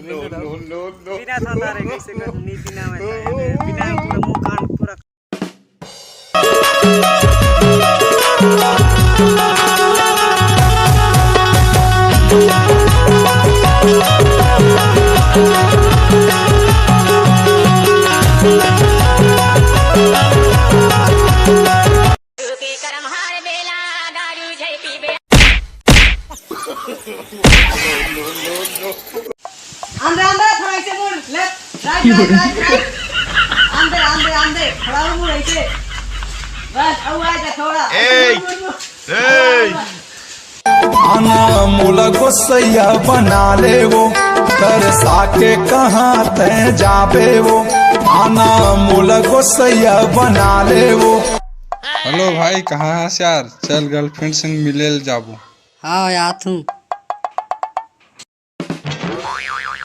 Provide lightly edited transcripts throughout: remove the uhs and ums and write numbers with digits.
बिना था रे कैसे कर नी बिना में बिना पूरा मुंह कान पूरा अंदर अंदर थोड़ा ऐसे मुड़ लेफ्ट राइट राइट राइट अंदर अंदर अंदर थोड़ा मुड़ ऐसे बस अब आ जा थोड़ा ए आना मूला गोसैया बना ले वो तरसा के कहाँ तय जाबे वो आना मूला गोसैया बना ले वो। हेलो भाई कहाँ है यार, चल गर्लफ्रेंड संग मिले जाबू। हाँ याद हूँ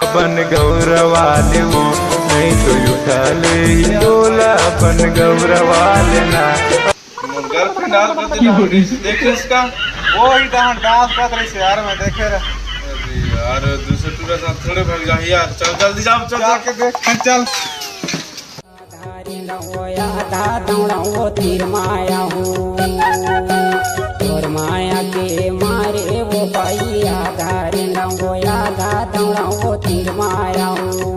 अपन गौरवाले वो नहीं तो उठा ले डोला अपन गौरवाले ना। गर्लफ्रेंड डांस करते ना देख इसका वो ही डांस कर रही है यार, मैं देखे रहा। अरे यार दूसरे टूर साथ थोड़े भाग जा यार, चल जल्दी जाओ चल जाके देख चल। धारी न होया धा दौड़ा वो तीर माया हूँ और माया के मारे वो भैया धारी न होया धा दौड़ा वो तीर माया हूँ।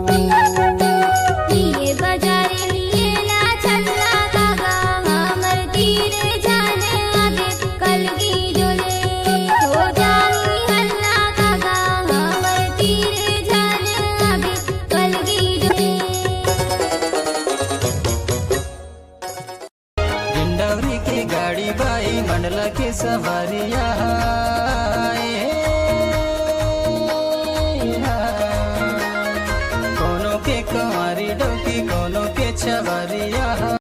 के गाड़ी बाई मंडला के सवारिया कोनो के कुंवारी डोकी कोनो के छवरिया।